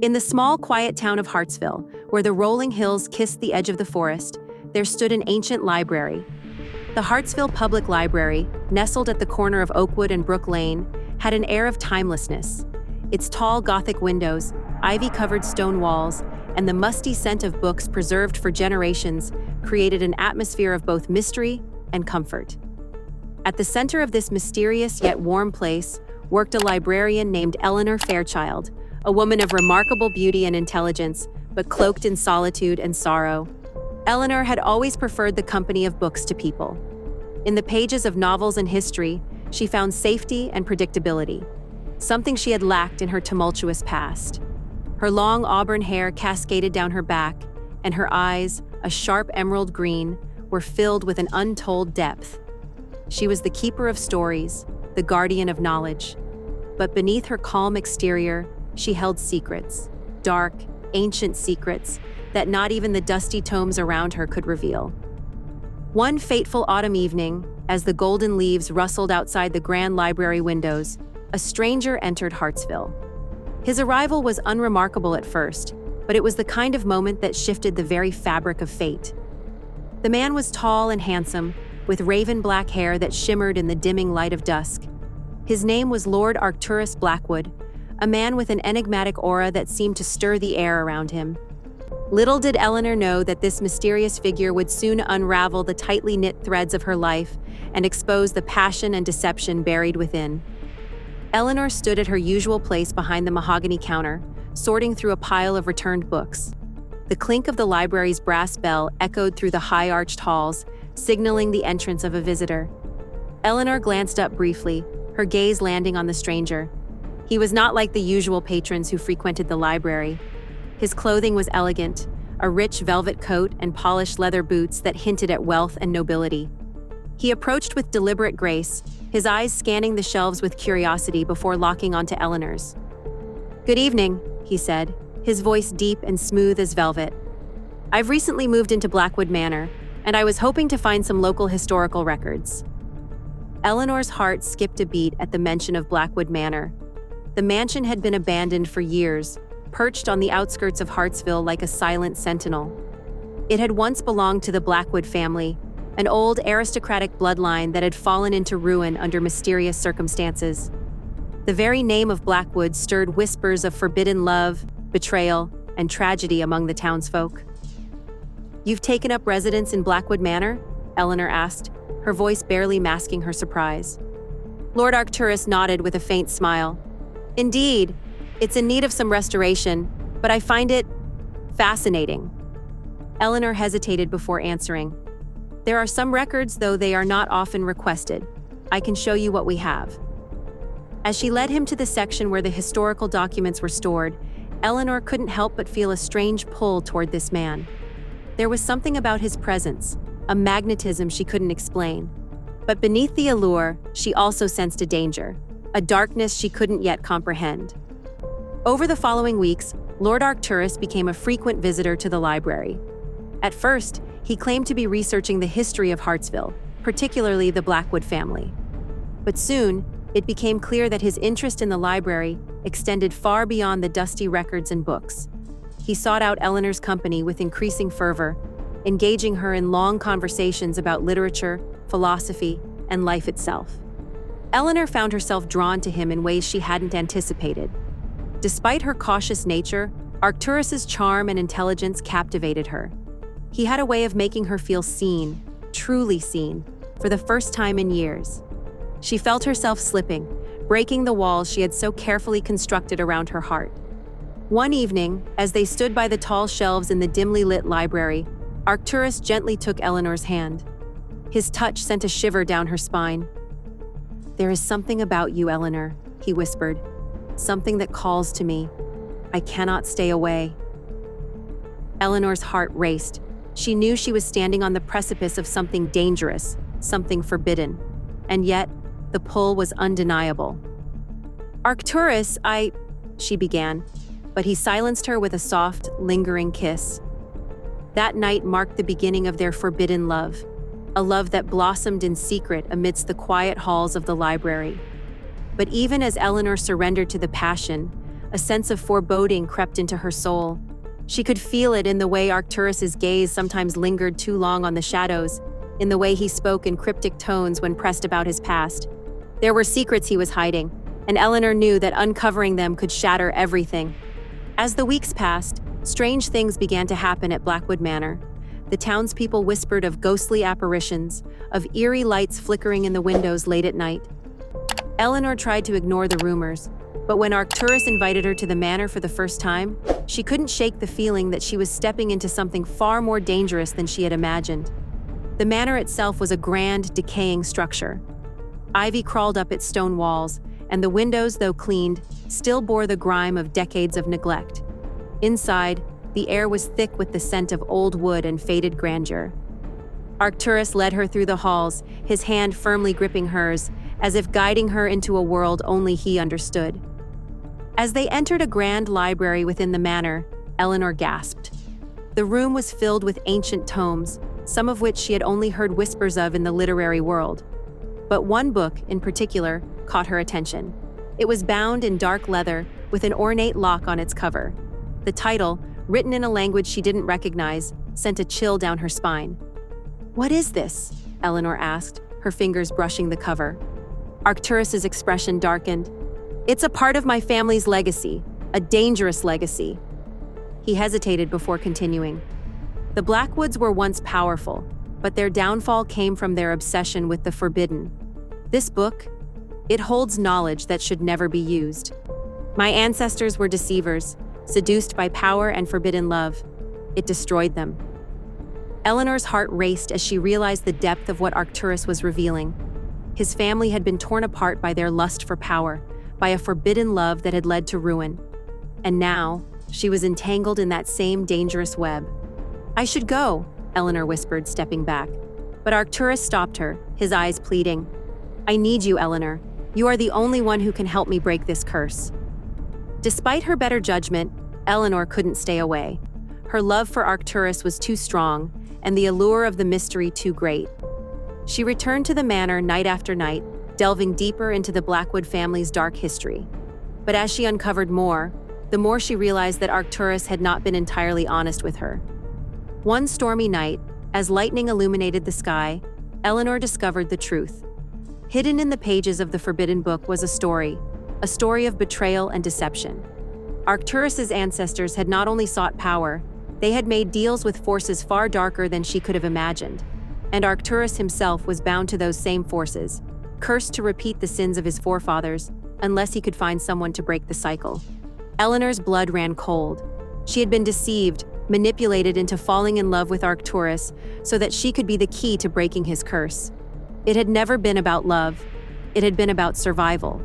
In the small, quiet town of Hartsville, where the rolling hills kissed the edge of the forest, there stood an ancient library. The Hartsville Public Library, nestled at the corner of Oakwood and Brook Lane, had an air of timelessness. Its tall Gothic windows, ivy-covered stone walls, and the musty scent of books preserved for generations created an atmosphere of both mystery and comfort. At the center of this mysterious yet warm place worked a librarian named Eleanor Fairchild, a woman of remarkable beauty and intelligence, but cloaked in solitude and sorrow. Eleanor had always preferred the company of books to people. In the pages of novels and history, she found safety and predictability, something she had lacked in her tumultuous past. Her long auburn hair cascaded down her back, and her eyes, a sharp emerald green, were filled with an untold depth. She was the keeper of stories, the guardian of knowledge. But beneath her calm exterior, she held secrets, dark, ancient secrets that not even the dusty tomes around her could reveal. One fateful autumn evening, as the golden leaves rustled outside the grand library windows, a stranger entered Hartsville. His arrival was unremarkable at first, but it was the kind of moment that shifted the very fabric of fate. The man was tall and handsome, with raven-black hair that shimmered in the dimming light of dusk. His name was Lord Arcturus Blackwood, a man with an enigmatic aura that seemed to stir the air around him. Little did Eleanor know that this mysterious figure would soon unravel the tightly knit threads of her life and expose the passion and deception buried within. Eleanor stood at her usual place behind the mahogany counter, sorting through a pile of returned books. The clink of the library's brass bell echoed through the high-arched halls, signaling the entrance of a visitor. Eleanor glanced up briefly, her gaze landing on the stranger. He was not like the usual patrons who frequented the library. His clothing was elegant, a rich velvet coat and polished leather boots that hinted at wealth and nobility. He approached with deliberate grace, his eyes scanning the shelves with curiosity before locking onto Eleanor's. "Good evening," he said, his voice deep and smooth as velvet. "I've recently moved into Blackwood Manor, and I was hoping to find some local historical records." Eleanor's heart skipped a beat at the mention of Blackwood Manor. The mansion had been abandoned for years, perched on the outskirts of Hartsville like a silent sentinel. It had once belonged to the Blackwood family, an old aristocratic bloodline that had fallen into ruin under mysterious circumstances. The very name of Blackwood stirred whispers of forbidden love, betrayal, and tragedy among the townsfolk. "You've taken up residence in Blackwood Manor?" Eleanor asked, her voice barely masking her surprise. Lord Arcturus nodded with a faint smile. "Indeed, it's in need of some restoration, but I find it fascinating." Eleanor hesitated before answering. "There are some records, though they are not often requested. I can show you what we have." As she led him to the section where the historical documents were stored, Eleanor couldn't help but feel a strange pull toward this man. There was something about his presence, a magnetism she couldn't explain. But beneath the allure, she also sensed a danger, a darkness she couldn't yet comprehend. Over the following weeks, Lord Arcturus became a frequent visitor to the library. At first, he claimed to be researching the history of Hartsville, particularly the Blackwood family. But soon, it became clear that his interest in the library extended far beyond the dusty records and books. He sought out Eleanor's company with increasing fervor, engaging her in long conversations about literature, philosophy, and life itself. Eleanor found herself drawn to him in ways she hadn't anticipated. Despite her cautious nature, Arcturus's charm and intelligence captivated her. He had a way of making her feel seen, truly seen, for the first time in years. She felt herself slipping, breaking the walls she had so carefully constructed around her heart. One evening, as they stood by the tall shelves in the dimly lit library, Arcturus gently took Eleanor's hand. His touch sent a shiver down her spine. "There is something about you, Eleanor," he whispered. "Something that calls to me. I cannot stay away." Eleanor's heart raced. She knew she was standing on the precipice of something dangerous, something forbidden. And yet, the pull was undeniable. "Arcturus, she began, but he silenced her with a soft, lingering kiss. That night marked the beginning of their forbidden love, a love that blossomed in secret amidst the quiet halls of the library. But even as Eleanor surrendered to the passion, A sense of foreboding crept into her soul. She could feel it in the way Arcturus's gaze sometimes lingered too long on the shadows, in the way he spoke in cryptic tones when pressed about his past. There were secrets he was hiding, and Eleanor knew that uncovering them could shatter everything. As the weeks passed, strange things began to happen at Blackwood Manor. The townspeople whispered of ghostly apparitions, of eerie lights flickering in the windows late at night. Eleanor tried to ignore the rumors, but when Arcturus invited her to the manor for the first time, she couldn't shake the feeling that she was stepping into something far more dangerous than she had imagined. The manor itself was a grand, decaying structure. Ivy crawled up its stone walls, and the windows, though cleaned, still bore the grime of decades of neglect. Inside, the air was thick with the scent of old wood and faded grandeur. Arcturus led her through the halls, his hand firmly gripping hers, as if guiding her into a world only he understood. As they entered a grand library within the manor, Eleanor gasped. The room was filled with ancient tomes, some of which she had only heard whispers of in the literary world. But one book, in particular, caught her attention. It was bound in dark leather, with an ornate lock on its cover. The title, written in a language she didn't recognize, sent a chill down her spine. "What is this?" Eleanor asked, her fingers brushing the cover. Arcturus's expression darkened. "It's a part of my family's legacy, a dangerous legacy." He hesitated before continuing. The Blackwoods were once powerful, but their downfall came from their obsession with the forbidden. This book, it holds knowledge that should never be used. My ancestors were deceivers, seduced by power and forbidden love. It destroyed them. Eleanor's heart raced as she realized the depth of what Arcturus was revealing. His family had been torn apart by their lust for power, by a forbidden love that had led to ruin. And now, she was entangled in that same dangerous web. "I should go," Eleanor whispered, stepping back. But Arcturus stopped her, his eyes pleading. "I need you, Eleanor. You are the only one who can help me break this curse." Despite her better judgment, Eleanor couldn't stay away. Her love for Arcturus was too strong, and the allure of the mystery too great. She returned to the manor night after night, delving deeper into the Blackwood family's dark history. But as she uncovered more, the more she realized that Arcturus had not been entirely honest with her. One stormy night, as lightning illuminated the sky, Eleanor discovered the truth. Hidden in the pages of the forbidden book was a story of betrayal and deception. Arcturus's ancestors had not only sought power, they had made deals with forces far darker than she could have imagined. And Arcturus himself was bound to those same forces, cursed to repeat the sins of his forefathers, unless he could find someone to break the cycle. Eleanor's blood ran cold. She had been deceived, manipulated into falling in love with Arcturus so that she could be the key to breaking his curse. It had never been about love. It had been about survival.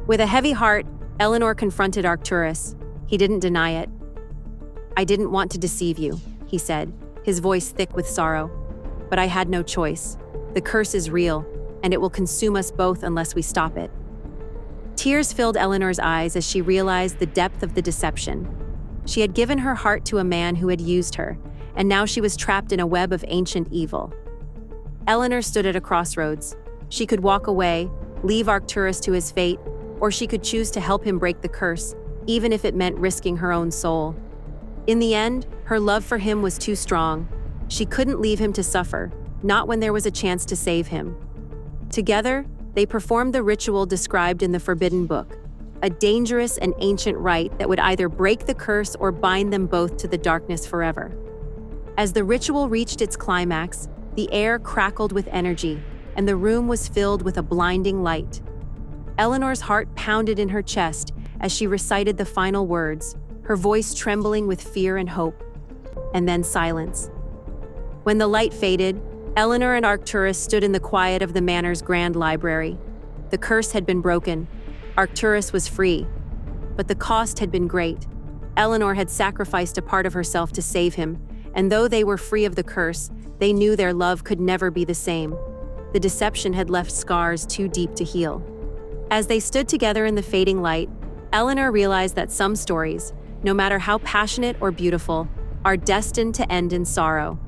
With a heavy heart, Eleanor confronted Arcturus. He didn't deny it. "I didn't want to deceive you," he said, his voice thick with sorrow. "But I had no choice. The curse is real, and it will consume us both unless we stop it." Tears filled Eleanor's eyes as she realized the depth of the deception. She had given her heart to a man who had used her, and now she was trapped in a web of ancient evil. Eleanor stood at a crossroads. She could walk away, leave Arcturus to his fate, or she could choose to help him break the curse, even if it meant risking her own soul. In the end, her love for him was too strong. She couldn't leave him to suffer, not when there was a chance to save him. Together, they performed the ritual described in the Forbidden Book, a dangerous and ancient rite that would either break the curse or bind them both to the darkness forever. As the ritual reached its climax, the air crackled with energy, and the room was filled with a blinding light. Eleanor's heart pounded in her chest as she recited the final words, her voice trembling with fear and hope. And then silence. When the light faded, Eleanor and Arcturus stood in the quiet of the manor's grand library. The curse had been broken. Arcturus was free. But the cost had been great. Eleanor had sacrificed a part of herself to save him, and though they were free of the curse, they knew their love could never be the same. The deception had left scars too deep to heal. As they stood together in the fading light, Eleanor realized that some stories, no matter how passionate or beautiful, are destined to end in sorrow.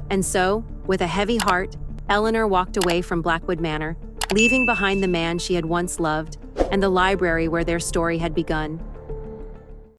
And so, with a heavy heart, Eleanor walked away from Blackwood Manor, leaving behind the man she had once loved and the library where their story had begun.